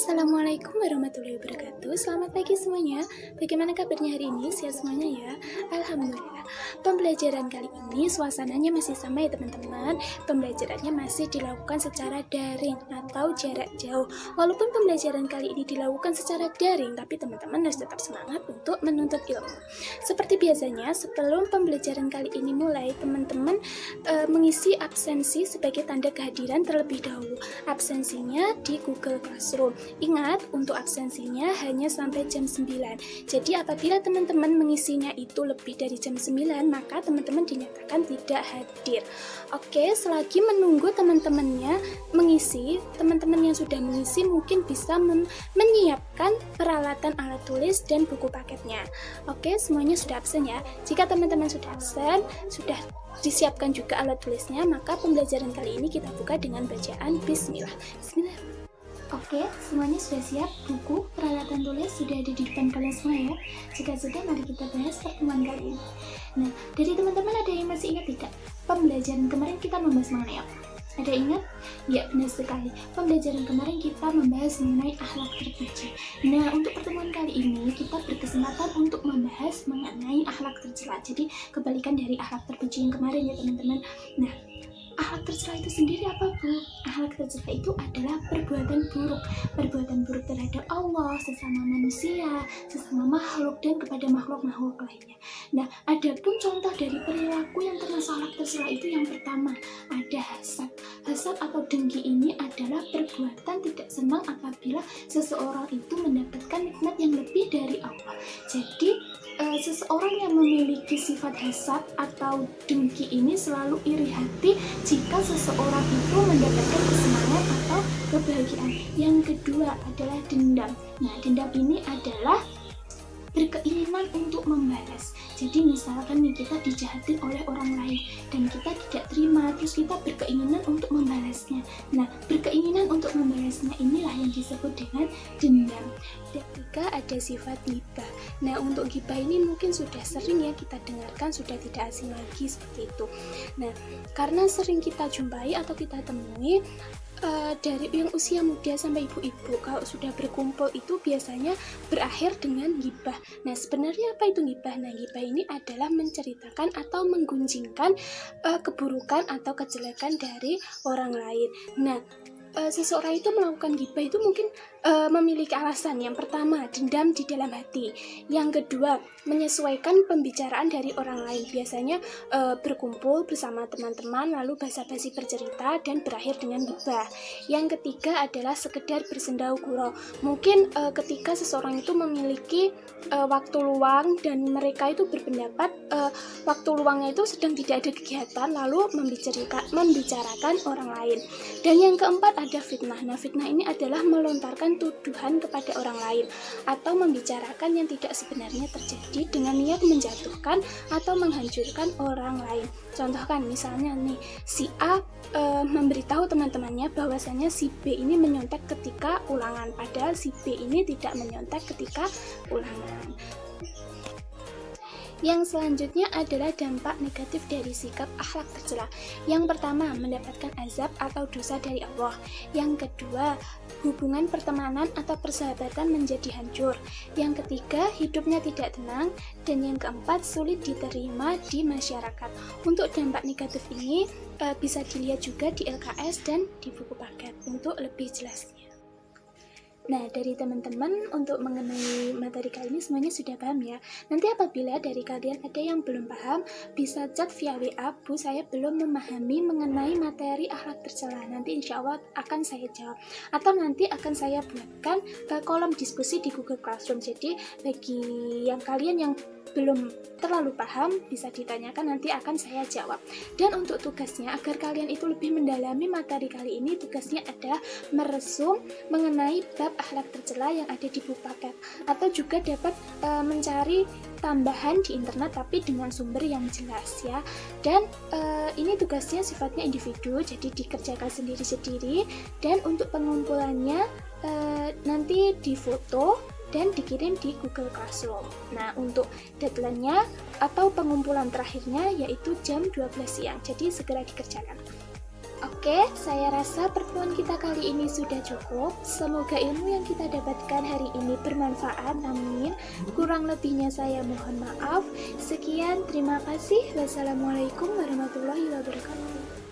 Assalamualaikum warahmatullahi wabarakatuh. Selamat pagi semuanya. Bagaimana kabarnya hari ini? Sehat semuanya ya? Alhamdulillah. Pembelajaran kali ini suasananya masih sama ya teman-teman. Pembelajarannya masih dilakukan secara daring atau jarak jauh. Walaupun pembelajaran kali ini dilakukan secara daring, tapi teman-teman harus tetap semangat untuk menuntut ilmu. Seperti biasanya, sebelum pembelajaran kali ini mulai, teman-teman mengisi absensi sebagai tanda kehadiran terlebih dahulu. Absensinya di Google Classroom. Ingat, untuk absensinya hanya sampai jam 9. Jadi apabila teman-teman mengisinya itu lebih dari jam 9, maka teman-teman dinyatakan tidak hadir. Oke, selagi menunggu teman-temannya mengisi, teman-teman yang sudah mengisi mungkin bisa menyiapkan peralatan alat tulis dan buku paketnya. Oke, semuanya sudah absen ya. Jika teman-teman sudah absen, sudah disiapkan juga alat tulisnya, maka pembelajaran kali ini kita buka dengan bacaan Bismillah. Bismillah. Oke, semuanya sudah siap? Buku, peralatan tulis sudah ada di depan kalian semua ya? Jika sudah, mari kita bahas pertemuan kali ini. Nah, dari teman-teman ada yang masih ingat tidak? Pembelajaran kemarin kita membahas mengenai apa? Ada ingat? Ya, benar sekali. Pembelajaran kemarin kita membahas mengenai akhlak terpuji. Nah, untuk pertemuan kali ini kita berkesempatan untuk membahas mengenai akhlak tercela. Jadi, kebalikan dari akhlak terpuji yang kemarin ya teman-teman. Nah, akhlak tercela itu sendiri apa, Bu? Akhlak tercela itu adalah perbuatan buruk terhadap Allah, sesama manusia, sesama makhluk, dan kepada makhluk-makhluk lainnya. Nah, ada pun contoh dari perilaku yang termasuk akhlak tercela itu yang pertama, ada hasad. Hasad atau dengki ini adalah perbuatan tidak senang apabila seseorang itu mendapatkan nikmat yang lebih dari Allah. Jadi, seseorang yang memiliki sifat hasad atau dengki ini selalu iri hati jika seseorang itu mendapatkan kesenangan atau kebahagiaan. Yang kedua adalah dendam. Nah, dendam ini adalah berkeinginan untuk membalas. Jadi misalkan nih kita dijahatin oleh orang lain dan kita tidak terima, terus kita berkeinginan untuk membalasnya. Nah, berkeinginan untuk membalasnya inilah yang disebut dengan dendam. Ketiga ada sifat ghibah. Nah, untuk ghibah ini mungkin sudah sering ya kita dengarkan, sudah tidak asing lagi seperti itu. Nah, karena sering kita jumpai atau kita temui dari yang usia muda sampai ibu-ibu kalau sudah berkumpul itu biasanya berakhir dengan ghibah. Nah, sebenarnya apa itu ghibah? Nah, ghibah ini adalah menceritakan atau menggunjingkan keburukan atau kejelekan dari orang lain. Nah, seseorang itu melakukan ghibah itu mungkin memiliki alasan. Yang pertama, dendam di dalam hati. Yang kedua, menyesuaikan pembicaraan dari orang lain. Biasanya berkumpul bersama teman-teman lalu basa-basi bercerita dan berakhir dengan ghibah. Yang ketiga adalah sekedar bersenda gurau. Mungkin ketika seseorang itu memiliki waktu luang dan mereka itu berpendapat waktu luangnya itu sedang tidak ada kegiatan lalu membicarakan orang lain. Dan yang keempat ada fitnah. Nah, fitnah ini adalah melontarkan tuduhan kepada orang lain atau membicarakan yang tidak sebenarnya terjadi dengan niat menjatuhkan atau menghancurkan orang lain. Contohkan misalnya nih, si A memberitahu teman-temannya bahwasanya si B ini menyontek ketika ulangan, padahal si B ini tidak menyontek ketika ulangan. Yang selanjutnya adalah dampak negatif dari sikap akhlak tercela. Yang pertama, mendapatkan azab atau dosa dari Allah. Yang kedua, hubungan pertemanan atau persahabatan menjadi hancur. Yang ketiga, hidupnya tidak tenang. Dan yang keempat, sulit diterima di masyarakat. Untuk dampak negatif ini bisa dilihat juga di LKS dan di buku paket untuk lebih jelasnya. Nah, dari teman-teman untuk mengenai materi kali ini semuanya sudah paham ya. Nanti apabila dari kalian ada yang belum paham, bisa chat via WA, Bu, saya belum memahami mengenai materi akhlak tercela. Nanti insya Allah akan saya jawab. Atau nanti akan saya buatkan kolom diskusi di Google Classroom. Jadi, bagi yang kalian yang belum terlalu paham, bisa ditanyakan, nanti akan saya jawab. Dan untuk tugasnya, agar kalian itu lebih mendalami materi kali ini, tugasnya adalah meresum mengenai bab akhlak tercela yang ada di buku paket, atau juga dapat mencari tambahan di internet tapi dengan sumber yang jelas ya. Dan ini tugasnya sifatnya individu, jadi dikerjakan sendiri-sendiri. Dan untuk pengumpulannya nanti difoto dan dikirim di Google Classroom. Nah, untuk deadline-nya atau pengumpulan terakhirnya yaitu jam 12 siang. Jadi segera dikerjakan. Oke, saya rasa pertemuan kita kali ini sudah cukup. Semoga ilmu yang kita dapatkan hari ini bermanfaat. Amin. Kurang lebihnya saya mohon maaf. Sekian, terima kasih. Wassalamualaikum warahmatullahi wabarakatuh.